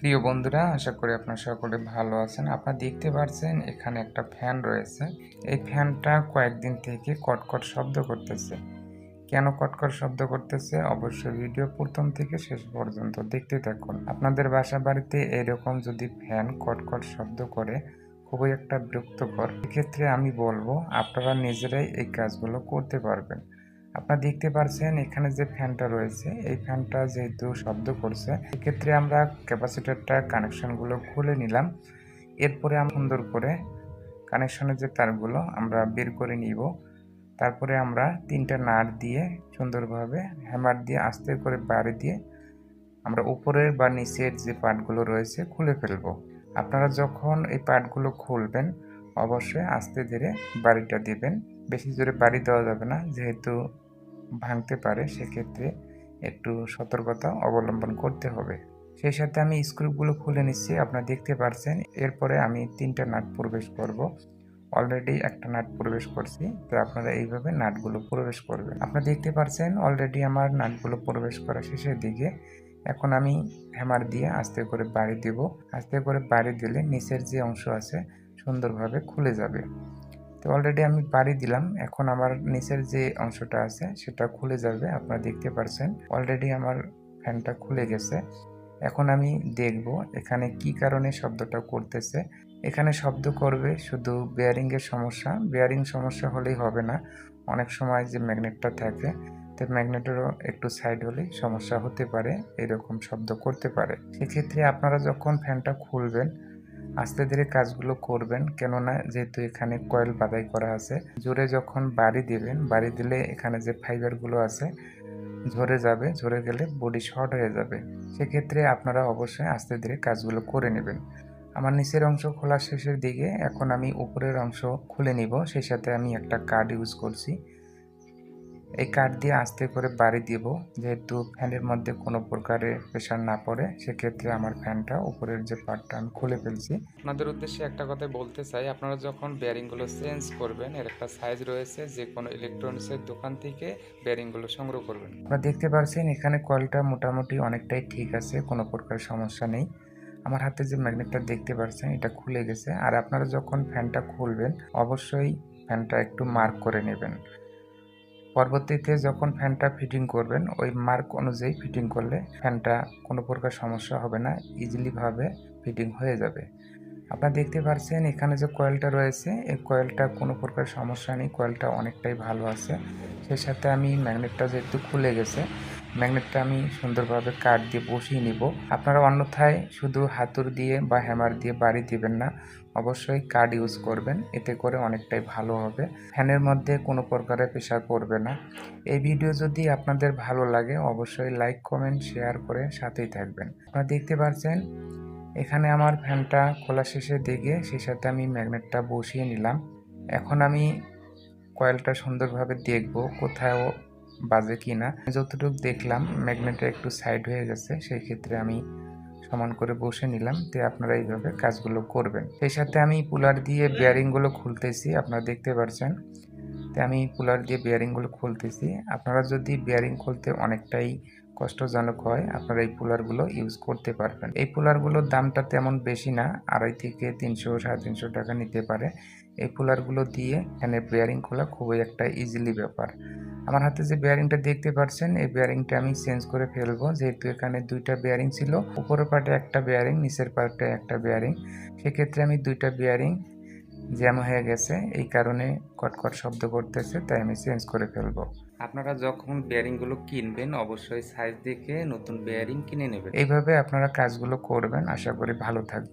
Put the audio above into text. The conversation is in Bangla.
প্রিয় বন্ধুরা, আশা করি আপনারা সকলে ভালো আছেন। আপনারা দেখতে পাচ্ছেন এখানে একটা ফ্যান রয়েছে। এই ফ্যানটা কয়েকদিন থেকে কটকট শব্দ করতেছে। কেন কটকট শব্দ করতেছে অবশ্যই ভিডিও প্রথম থেকে শেষ পর্যন্ত দেখতে থাকুন। আপনাদের বাসা বাড়িতে এরকম যদি ফ্যান কটকট শব্দ করে খুবই একটা বিরক্তকর, এক্ষেত্রে আমি বলবো আপনারা নিজেরাই এই কাজগুলো করতে পারবেন। আপনারা দেখতে পাচ্ছেন এখানে যে ফ্যানটা রয়েছে, এই ফ্যানটা যেহেতু শব্দ করছে, এক্ষেত্রে আমরা ক্যাপাসিটরটা কানেকশনগুলো খুলে নিলাম। এরপরে আমরা সুন্দর করে কানেকশনের যে তারগুলো আমরা বের করে নিব। তারপরে আমরা 3টা নাট দিয়ে সুন্দরভাবে হ্যামার দিয়ে আস্তে করে বাড়ি দিয়ে আমরা উপরের বা নিচের যে পার্টগুলো রয়েছে খুলে ফেলবো। আপনারা যখন এই পার্টগুলো খুলবেন অবশ্যই আস্তে ধীরে বাড়িটা দিবেন। বেশি জোরে বাড়ি দেওয়া যাবে না, যেহেতু ভাঙতে পারে, সেক্ষেত্রে একটু সতর্কতা অবলম্বন করতে হবে। সেই সাথে আমি স্ক্রুগুলো খুলে নিচ্ছি, আপনারা দেখতে পাচ্ছেন। এরপরে আমি 3টা নাট প্রবেশ করব। অলরেডি একটা নাট প্রবেশ করছি, তো আপনারা এইভাবে নাটগুলো প্রবেশ করবেন। আপনারা দেখতে পাচ্ছেন অলরেডি আমার নাটগুলো প্রবেশ করা শেষের দিকে। এখন আমি হ্যামার দিয়ে আস্তে করে বাড়ি দেব। আস্তে করে বাড়ি দিলে নিচের যে অংশ আছে সুন্দরভাবে খুলে যাবে। তো অলরেডি আমি বাড়ি দিলাম, এখন আমার নিচের যে অংশটা আছে সেটা খুলে যাবে। আপনারা দেখতে পাচ্ছেন অলরেডি আমার ফ্যানটা খুলে গেছে। এখন আমি দেখব এখানে কি কারণে শব্দটা করতেছে। এখানে শব্দ করবে শুধু বেয়ারিংয়ের সমস্যা। বেয়ারিং সমস্যা হলেই হবে না, অনেক সময় যে ম্যাগনেটটা থাকে, তো ম্যাগনেটেরও একটু সাইড হলেই সমস্যা হতে পারে, এরকম শব্দ করতে পারে। সেক্ষেত্রে আপনারা যখন ফ্যানটা খুলবেন আস্তে ধীরে কাজগুলো করবেন, কেননা যেহেতু এখানে কয়েল বাঁধাই করা আছে। জোরে যখন বাড়ি দিবেন, বাড়ি দিলে এখানে যে ফাইবারগুলো আছে ঝরে যাবে, ঝরে গেলে বডি শর্ট হয়ে যাবে। সেক্ষেত্রে আপনারা অবশ্যই আস্তে ধীরে কাজগুলো করে নেবেন। আমার নিচের অংশ খোলা শেষের দিকে, এখন আমি উপরের অংশ খুলে নিব। সেই সাথে আমি একটা কার্ড ইউজ করছি। এই কাঠ দিয়ে আস্তে করে বাড়ি দিব, যেহেতু ফ্যানের মধ্যে কোনো প্রকারের প্রেশার না পড়ে। সেক্ষেত্রে আমার ফ্যানটা উপরের যে পার্টটা আমি খুলে ফেলছি। আপনাদের উদ্দেশ্যে একটা কথা বলতে চাই, আপনারা যখন বেয়ারিংগুলো চেঞ্জ করবেন, এর একটা সাইজ রয়েছে, যে কোনো ইলেকট্রনিক্সের দোকান থেকে বেয়ারিংগুলো সংগ্রহ করবেন। আপনারা দেখতে পাচ্ছেন এখানে কয়েলটা মোটামুটি অনেকটাই ঠিক আছে, কোনো প্রকার সমস্যা নেই। আমার হাতে যে ম্যাগনেটটা দেখতে পাচ্ছেন এটা খুলে গেছে। আর আপনারা যখন ফ্যানটা খুলবেন অবশ্যই ফ্যানটা একটু মার্ক করে নেবেন। পরবর্তীতে যখন ফ্যানটা ফিটিং করবেন ওই মার্ক অনুযায়ী ফিটিং করলে ফ্যানটা কোনো প্রকার সমস্যা হবে না, ইজিলিভাবে ফিটিং হয়ে যাবে। আপনারা দেখতে পাচ্ছেন এখানে যে কয়েলটা রয়েছে, এই কয়েলটা কোনো প্রকার সমস্যা নেই, কয়েলটা অনেকটাই ভালো আছে। সেই সাথে আমি ম্যাগনেটটা যেহেতু খুলে গেছে, ম্যাগনেটটা আমি সুন্দরভাবে কাঠ দিয়ে বসিয়ে নিব। আপনারা অন্যথায় শুধু হাতুড় দিয়ে বা হ্যামার দিয়ে বাড়ি দিবেন না, অবশ্যই কাঠ ইউজ করবেন, এতে করে অনেকটাই ভালো হবে। ফ্যানের মধ্যে কোনো প্রকারের প্রেশার পড়বে না। এই ভিডিও যদি আপনাদের ভালো লাগে অবশ্যই লাইক, কমেন্ট, শেয়ার করে সাথেই থাকবেন। আপনারা দেখতে পাচ্ছেন এখানে আমার ফ্যানটা খোলা শেষের দিকে, সেই সাথে আমি ম্যাগনেটটা বসিয়ে নিলাম। এখন আমি কয়েলটা সুন্দরভাবে দেখব কোথাও বাজে কিনা। যতটুকু দেখলাম ম্যাগনেটটা একটু সাইড হয়ে গেছে, সেই ক্ষেত্রে আমি সমান করে বসে নিলাম। তো আপনারা এইভাবে কাজগুলো করবেন। সেই সাথে আমি পুলার দিয়ে বেয়ারিংগুলো খুলতেছি, আপনারা দেখতে পাচ্ছেন। তো আমি পুলার দিয়ে বেয়ারিংগুলো খুলতেছি। আপনারা যদি বেয়ারিং খুলতে অনেকটাই কষ্টজনক হয়, আপনারা এই পুলারগুলো ইউজ করতে পারবেন। এই পুলারগুলোর দামটা তেমন বেশি না, 250 থেকে 300, 350 টাকা নিতে পারে। এই পুলারগুলো দিয়ে এখানে বেয়ারিং খোলা খুবই একটা ইজিলি ব্যাপার। আমার হাতে যে বেয়ারিংটা দেখতে পাচ্ছেন এই বেয়ারিংটা আমি চেঞ্জ করে ফেলবো, যেহেতু এখানে 2টা বেয়ারিং ছিল, উপরের পার্টে একটা বেয়ারিং, নিচের পার্টে একটা বেয়ারিং। সেক্ষেত্রে আমি 2টা বেয়ারিং জ্যাম হয়ে গেছে, এই কারণে কটকট শব্দ করতেছে, তাই আমি চেঞ্জ করে ফেলবো। আপনারা যখন বেয়ারিংগুলো কিনবেন অবশ্যই সাইজ দেখে নতুন বেয়ারিং কিনে নেবেন। এইভাবে আপনারা কাজগুলো করবেন, আশা করি ভালো থাকবে।